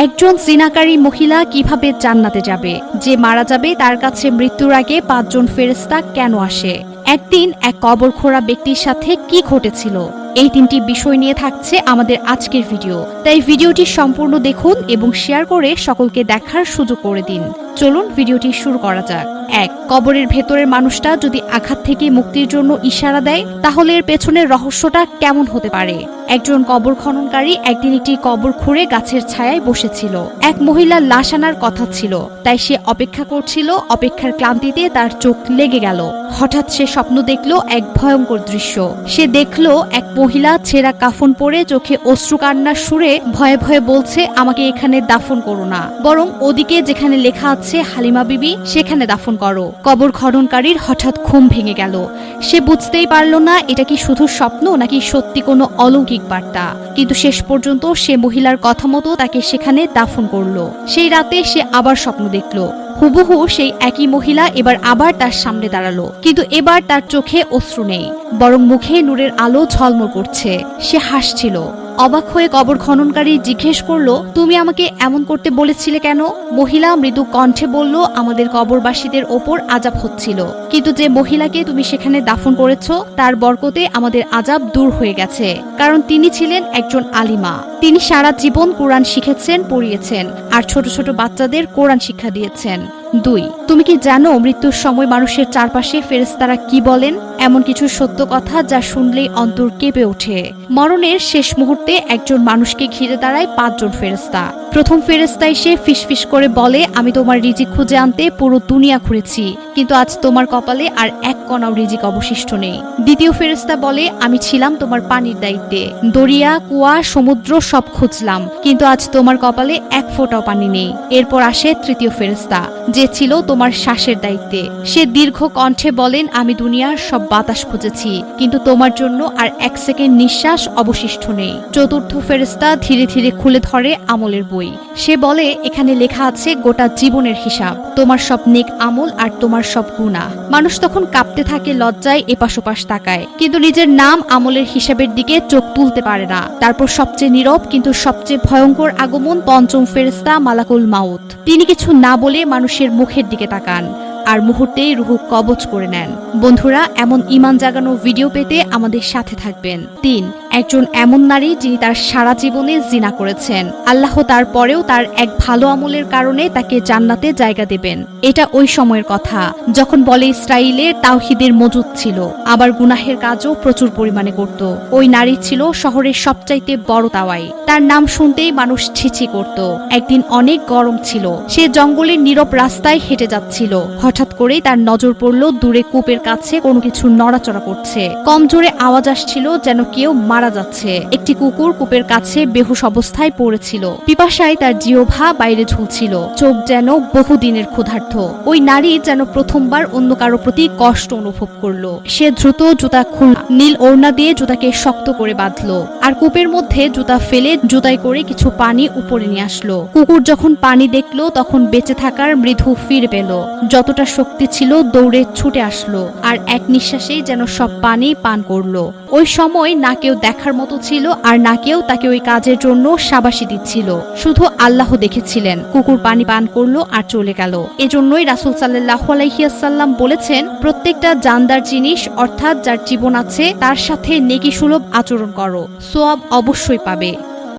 একজন জিনাকারী মহিলা কিভাবে জান্নাতে যাবে? যে মারা যাবে তার কাছে মৃত্যুর আগে 5 জন ফেরেশতা কেন আসে? একদিন এক কবরখোঁড়া ব্যক্তির সাথে কি ঘটেছিল? এই 3টি বিষয় নিয়ে থাকছে আমাদের আজকের ভিডিও। তাই ভিডিওটি সম্পূর্ণ দেখুন এবং শেয়ার করে সকলকে দেখার সুযোগ করে দিন। চলুন ভিডিওটি শুরু করা যাক। 1. কবরের ভেতরের মানুষটা যদি আঘাত থেকে মুক্তির জন্য ইশারা দেয়, তাহলে এর পেছনের রহস্যটা কেমন হতে পারে? একজন কবর খননকারী একদিন একটি কবর খুঁড়ে গাছের ছায়ায় বসেছিল। এক মহিলার লাশ আনার কথা ছিল, তাই সে অপেক্ষা করছিল। অপেক্ষার ক্লান্তিতে তার চোখ লেগে গেল। হঠাৎ সে স্বপ্ন দেখল এক ভয়ঙ্কর দৃশ্য। সে দেখল এক মহিলা ছেঁড়া কাফন পরে চোখে অশ্রু কান্নার সুরে ভয়ে ভয়ে বলছে, আমাকে এখানে দাফন করো না, বরং ওদিকে যেখানে লেখা আছে হালিমা বিবি সেখানে দাফন করো। কবর খননকারীর হঠাৎ ঘুম ভেঙে গেল। সে বুঝতেই পারল না এটা কি শুধু স্বপ্ন নাকি সত্যি কোনো অলৌকিক বার্তা। কিন্তু শেষ পর্যন্ত সে মহিলার কথা মতো তাকে সেখানে দাফন করলো। সেই রাতে সে আবার স্বপ্ন দেখল। হুবহু সেই একই মহিলা এবার আবার তার সামনে দাঁড়ালো, কিন্তু এবার তার চোখে অশ্রু নেই, বরং মুখে নূরের আলো ঝলমল করছে। সে হাসছিল। অবাক হয়ে কবর খননকারী জিজ্ঞেস করলো, তুমি আমাকে এমন করতে বলেছিলে কেন? মহিলা মৃদু কণ্ঠে বলল, আমাদের কবরবাসীদের ওপর আযাব হচ্ছিল, কিন্তু যে মহিলাকে তুমি সেখানে দাফন করেছ তার বরকতে আমাদের আযাব দূর হয়ে গেছে। কারণ তিনি ছিলেন একজন আলিমা। তিনি সারা জীবন কোরআন শিখেছেন, পড়িয়েছেন আর ছোট ছোট বাচ্চাদের কোরআন শিক্ষা দিয়েছেন। 2. তুমি কি জানো মৃত্যুর সময় মানুষের চারপাশে ফেরেশতারা কি বলেন? এমন কিছু সত্য কথা যা শুনলেই অন্তর কেঁপে ওঠে। মরণের শেষ মুহূর্তে একজন মানুষকে ঘিরে দাঁড়ায় 5 জন ফেরেশতা। প্রথম ফেরেশতা এসে ফিসফিস করে বলে, আমি তোমার রিজিক খুঁজে আনতে পুরো দুনিয়া ঘুরেছি, কিন্তু আজ তোমার কপালে আর এক কণাও রিজিক অবশিষ্ট নেই। দ্বিতীয় ফেরেশতা বলে, আমি ছিলাম তোমার পানির দায়িত্বে, দরিয়া, কুয়া, সমুদ্র সব খুঁজলাম, কিন্তু আজ তোমার কপালে এক ফোঁটাও পানি নেই। এরপর আসে তৃতীয় ফেরেশতা, যে ছিল তোমার শ্বাসের দায়িত্বে। সে দীর্ঘ কণ্ঠে বলেন, আমি দুনিয়ার সব বাতাস খুঁজেছি, কিন্তু তোমার জন্য আর 1 সেকেন্ড নিঃশ্বাস অবশিষ্ট নেই। চতুর্থ ফেরেশতা ধীরে ধীরে খুলে ধরে আমলের বই। সে বলে, এখানে লেখা আছে গোটা জীবনের হিসাব, তোমার সব নেক আমল আর তোমার সব গুনাহ। মানুষ তখন কাঁপতে থাকে, লজ্জায় এপাশ ওপাশ তাকায়, কিন্তু নিজের নাম আমলের হিসাবের দিকে চোখ তুলতে পারে না। তারপর সবচেয়ে নীরব কিন্তু সবচেয়ে ভয়ঙ্কর আগমন পঞ্চম ফেরেশতা মালাকুল মাউত। তিনি কিছু না বলে মানুষের মুখের দিকে তাকান আর মুহূর্তেই রূহ কবজ করে নেন। বন্ধুরা, এমন ঈমান জাগানো ভিডিও পেতে আমাদের সাথে থাকবেন। 3. একজন এমন নারী যিনি তার সারা জীবনে জিনা করেছেন, আল্লাহ তারপরেও তার এক ভালো আমলের কারণে তাকে জান্নাতে জায়গা দেবেন। এটা ওই সময়ের কথা যখন বলে ইসরায়েলে তাওহীদের মজুদ ছিল, আবার গুনাহের কাজও প্রচুর পরিমাণে করত। ওই নারী ছিল শহরের সবচাইতে বড় তাওয়াই। তার নাম শুনতেই মানুষ ছিছি করত। একদিন অনেক গরম ছিল, সে জঙ্গলের নীরব রাস্তায় হেঁটে যাচ্ছিল। হঠাৎ করেই তার নজর পড়ল দূরে কূপের কাছে কোনো কিছু নড়াচড়া করছে। কম জোরে আওয়াজ আসছিল, যেন কেউ মারা যাচ্ছে। একটি কুকুর কূপের কাছে বেহুশ অবস্থায় পড়েছিল। পিপাসায় তার জিহ্বা বাইরে ঝুলছিল, চোখ যেন বহুদিনের ক্ষুধার্ত। ওই নারী যেন প্রথমবার অন্য কারো প্রতি কষ্ট অনুভব করলো। সে দ্রুত জুতা খুলল, নীল ওড়না দিয়ে জুতাকে শক্ত করে বাঁধলো আর কূপের মধ্যে জুতা ফেলে জুতায় করে কিছু পানি উপরে নিয়ে আসলো। কুকুর যখন পানি দেখলো তখন বেঁচে থাকার মৃদু ফিরে পেল। যতটা শক্তি ছিল দৌড়ে ছুটে আসলো আর এক নিঃশ্বাসেই যেন সব পানি পান করলো। ওই সময় না কেউ দেখার মতো ছিল আর না কেউ তাকে ওই কাজের জন্য শাবাশি দিচ্ছিল। শুধু আল্লাহ দেখেছিলেন। কুকুর পানি পান করলো আর চলে গেল। এজন্যই রাসূল সাল্লাল্লাহু আলাইহি ওয়াসাল্লাম বলেছেন, প্রত্যেকটা জানদার জিনিস অর্থাৎ যার জীবন আছে তার সাথে নেকি সুলভ আচরণ করো, সওয়াব অবশ্যই পাবে।